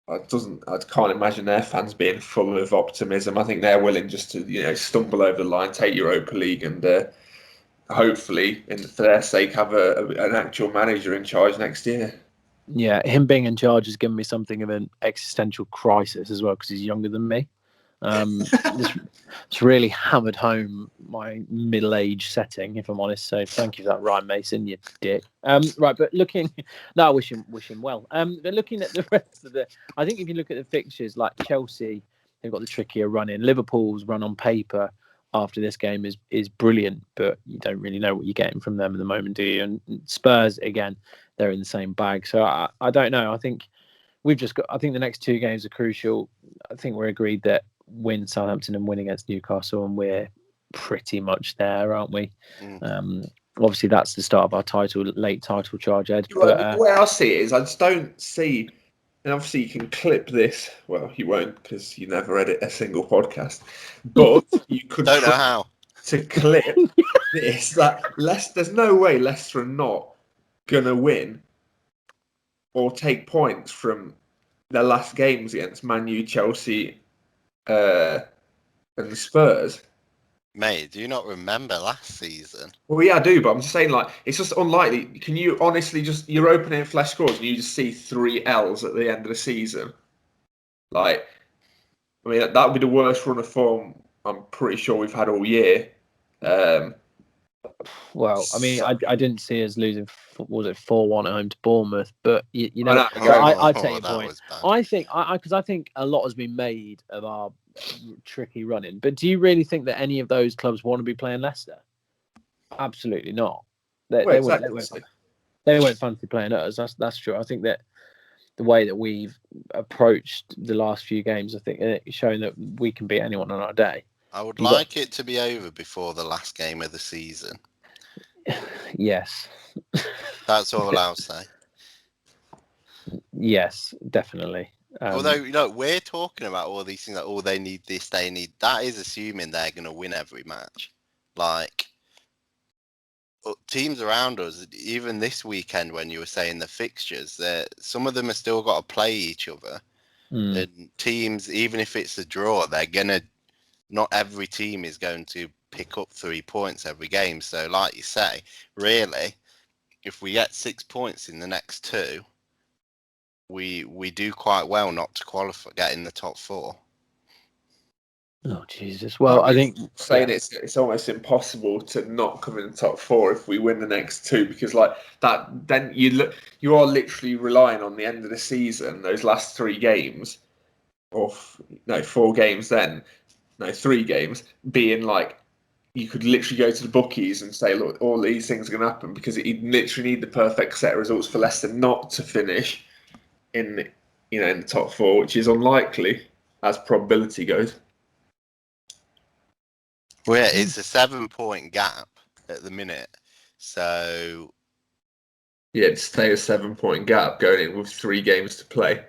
I can't imagine their fans being full of optimism. I think they're willing just to, stumble over the line, take Europa League, and hopefully, for their sake, have an actual manager in charge next year. Yeah, him being in charge has given me something of an existential crisis as well because he's younger than me. It's really hammered home my middle-age setting, if I'm honest. So thank you for that, Ryan Mason, you dick. Right, but I wish him well. But looking at the rest of I think if you look at the fixtures, like Chelsea, they've got the trickier run in. Liverpool's run on paper after this game is brilliant, but you don't really know what you're getting from them at the moment, do you? And Spurs, again, they're in the same bag. So I don't know. I think I think the next 2 games are crucial. I think we're agreed that win Southampton and win against Newcastle, and we're pretty much there, aren't we? Obviously, that's the start of our late title charge, Ed. But, the way I see it is, I just don't see. And obviously, you can clip this. Well, you won't because you never edit a single podcast. But you could. Don't know how to clip this. That there's no way Leicester are not gonna win or take points from their last games against Man U, Chelsea, and the Spurs. Mate, do you not remember last season? Well, yeah, I do, but I'm just saying, like, it's just unlikely. Can you honestly you're opening flash scores and you just see 3 L's at the end of the season? Like, I mean, that would be the worst run of form I'm pretty sure we've had all year. Well, I mean, I didn't see us losing. Was it 4-1 at home to Bournemouth? But I take your point. I think because I think a lot has been made of our tricky running. But do you really think that any of those clubs want to be playing Leicester? Absolutely not. They won't fancy playing us. That's true. I think that the way that we've approached the last few games, I think it's showing that we can beat anyone on our day. I would like it to be over before the last game of the season. Yes. That's all I'll say. Yes, definitely. Although, we're talking about all these things, like, they need this, they need that, is assuming they're going to win every match. Like, teams around us, even this weekend when you were saying the fixtures, some of them have still got to play each other. And teams, even if it's a draw, they're going to, not every team is going to pick up 3 points every game. So like you say, really, if we get 6 points in the next 2, we do quite well not to qualify, get in the top 4. Oh you. Well, I think saying it's almost impossible to not come in the top 4 if we win the next 2, because like that, then you are literally relying on the end of the season, those last 3 games, or 4 games, then 3 games, being like you could literally go to the bookies and say, look, all these things are going to happen, because you literally need the perfect set of results for Leicester not to finish in the top 4, which is unlikely as probability goes. Well, yeah, it's a 7-point gap at the minute. So yeah, to stay a 7-point gap going in with 3 games to play.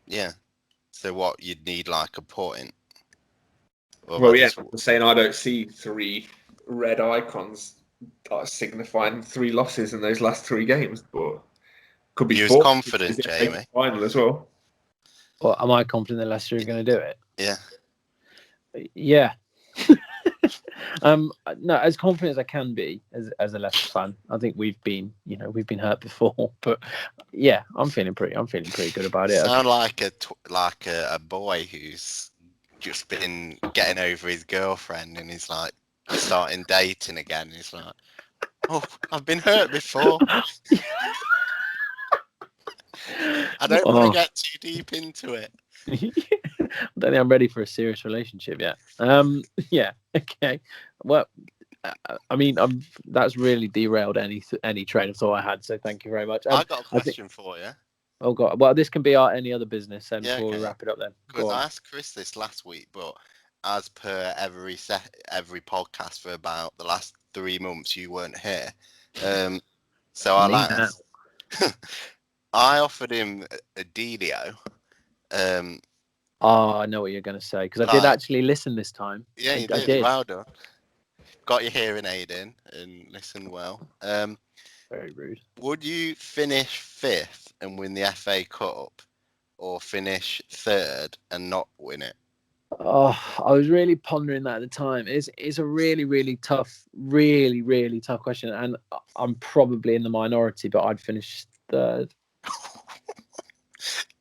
Yeah. So what, you'd need like a point? Well, yeah, I'm saying I don't see 3 red icons signifying 3 losses in those last 3 games, but could be 4. You're confident, Jamie. Final as well. Well, am I confident that Leicester are going to do it? Yeah. Yeah. No, as confident as I can be as a Leicester fan. I think we've been hurt before, but yeah, I'm feeling pretty good about it. Sound like a boy who's just been getting over his girlfriend and he's like starting dating again. He's like, oh, I've been hurt before. I don't want to get too deep into it. I don't think I'm ready for a serious relationship yet. Yeah, okay. Well, I mean, that's really derailed any train of thought I had. So thank you very much. I got a question for you. Oh God! Well, this can be our any other business. Then before we wrap it up, then because I asked Krys this last week, but as per every podcast for about the last 3 months, you weren't here. So I offered him a dealio. I know what you're going to say because I did actually listen this time. Yeah, you did. Well done. Got your hearing aid in and listened well. Very rude. Would you finish 5th and win the FA Cup, or finish 3rd and not win it? Oh, I was really pondering that at the time. It's a really, really tough question, and I'm probably in the minority, but I'd finish 3rd.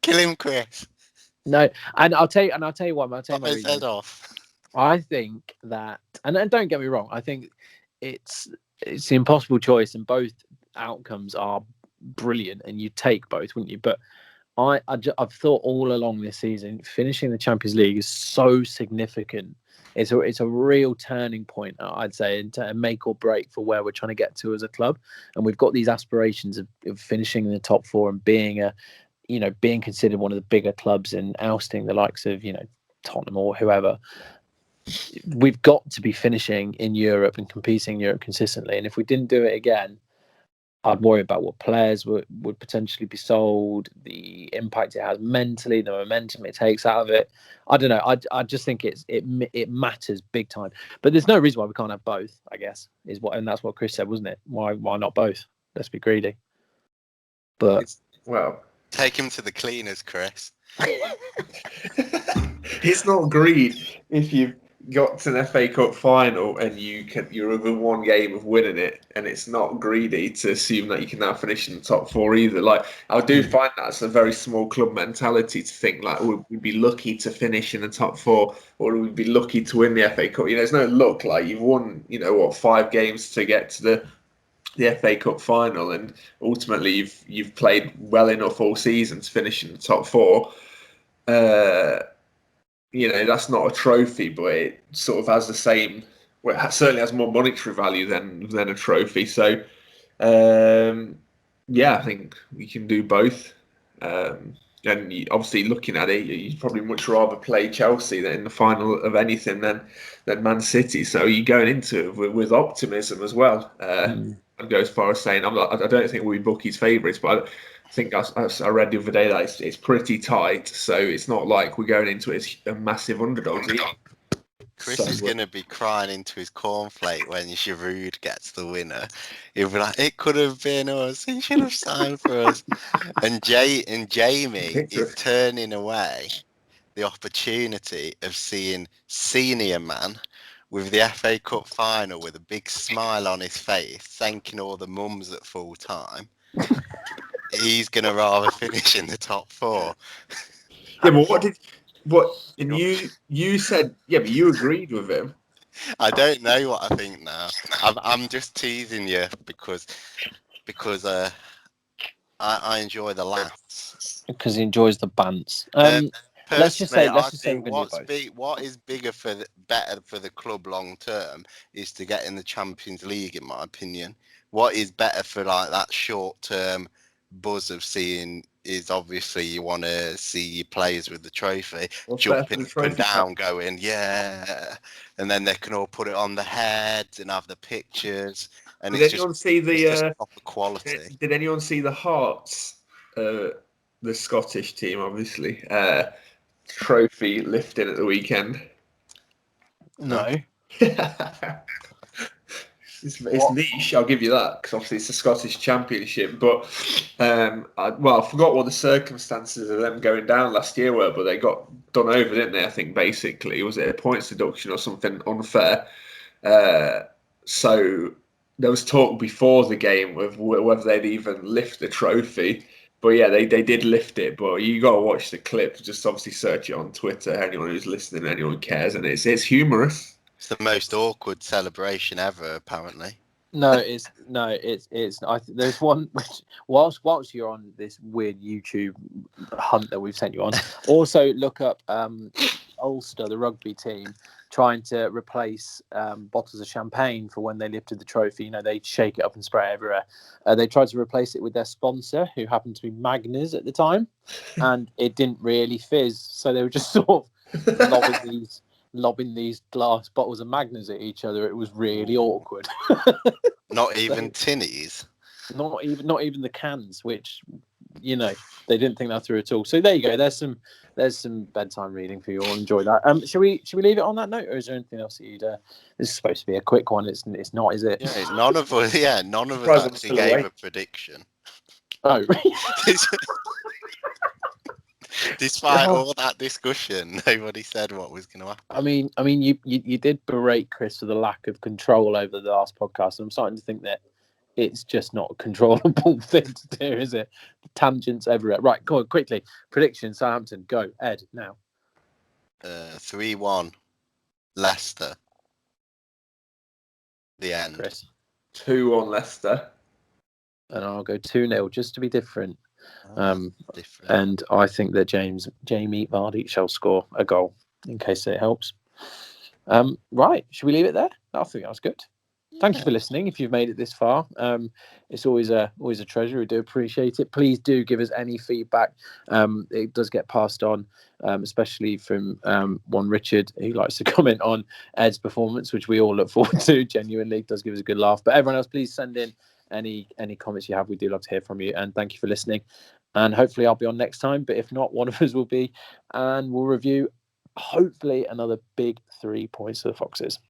Kill him, Krys. No, and I'll tell you what. I'll tell you my reason. Head off. I think that, and don't get me wrong, I think it's an impossible choice, and both outcomes are brilliant, and you take both, wouldn't you? But I've thought all along this season, finishing the Champions League is so significant. It's a real turning point, I'd say, into make or break for where we're trying to get to as a club. And we've got these aspirations of finishing in the top 4 and being being considered one of the bigger clubs and ousting the likes of, Tottenham or whoever. We've got to be finishing in Europe and competing in Europe consistently. And if we didn't do it again, I'd worry about what players would potentially be sold, the impact it has mentally, the momentum it takes out of it. I don't know. I just think it matters big time. But there's no reason why we can't have both, I guess, and that's what Krys said, wasn't it? Why not both? Let's be greedy. But take him to the cleaners, Krys. It's not greed if you've got to an FA Cup final and you're within 1 game of winning it, and it's not greedy to assume that you can now finish in the top 4 either. Like, I do find that's a very small club mentality to think like we'd be lucky to finish in the top 4, or we'd be lucky to win the FA Cup. There's no luck. Like, you've won 5 games to get to the FA Cup final, and ultimately you've played well enough all season to finish in the top 4. That's not a trophy, but it sort of has the same. Well, it certainly has more monetary value than a trophy. So, I think we can do both. And obviously, looking at it, you'd probably much rather play Chelsea in the final of anything than Man City. So you're going into it with optimism as well. I'd go as far as saying I don't think we'll be bookies' favourites, but I think I read the other day that it's pretty tight, so it's not like we're going into it as a massive underdog. Krys is going to be crying into his cornflake when Giroud gets the winner. He'll be like, it could have been us. He should have signed for us. And Jamie is turning away the opportunity of seeing senior man with the FA Cup final with a big smile on his face, thanking all the mums at full time. He's going to rather finish in the top 4. Yeah, but you said, but you agreed with him. I don't know what I think now. I'm just teasing you because I enjoy the laughs. Because he enjoys the bants. Let's just say what is better for the club long term is to get in the Champions League, in my opinion. What is better for like that short term buzz of seeing is obviously you want to see your players with the trophy jumping up and down, going and then they can all put it on the heads and have the pictures. And did anyone see the proper quality? Did anyone see the Hearts, the Scottish team, obviously, trophy lifting at the weekend? No. It's niche, I'll give you that, because obviously it's the Scottish Championship. But I forgot what the circumstances of them going down last year were, but they got done over, didn't they? I think basically, was it a points deduction or something unfair? So there was talk before the game of whether they'd even lift the trophy. But yeah, they did lift it. But you got to watch the clip. Just obviously search it on Twitter. Anyone who's listening, anyone who cares, and it's humorous. It's the most awkward celebration ever, apparently. It's I think there's one which whilst you're on this weird YouTube hunt that we've sent you on, also look up Ulster, the rugby team, trying to replace bottles of champagne for when they lifted the trophy. You know, they shake it up and spray it everywhere. They tried to replace it with their sponsor, who happened to be Magners at the time, and it didn't really fizz. So they were just sort of lobbing these glass bottles of Magners at each other. It was really awkward. Not even tinnies. Not even the cans, which, you know, they didn't think that through at all. So there you go. There's some bedtime reading for you all. Enjoy that. Should we leave it on that note, or is there anything else that you'd? This is supposed to be a quick one. It's not, is it? Yeah, none of us actually gave a prediction. Oh. Despite all that discussion, nobody said what was going to happen. I mean, you did berate Krys for the lack of control over the last podcast. I'm starting to think that it's just not a controllable thing to do, is it? The tangents everywhere. Right, go on, quickly. Prediction, Southampton. Go, Ed, now. 3-1, Leicester. The end. Krys. 2-1 Leicester. And I'll go 2-0, just to be different. Different. And I think that Jamie Vardy shall score a goal, in case it helps. Right, should we leave it there? I think that was good. Thank you for listening. If you've made it this far, it's always a treasure. We do appreciate it. Please do give us any feedback. It does get passed on, especially from one Richard, who likes to comment on Ed's performance, which we all look forward to. Genuinely, it does give us a good laugh. But everyone else, please send in any comments you have. We do love to hear from you, and thank you for listening. And hopefully I'll be on next time, but if not, one of us will be, and we'll review hopefully another big 3 points for the Foxes.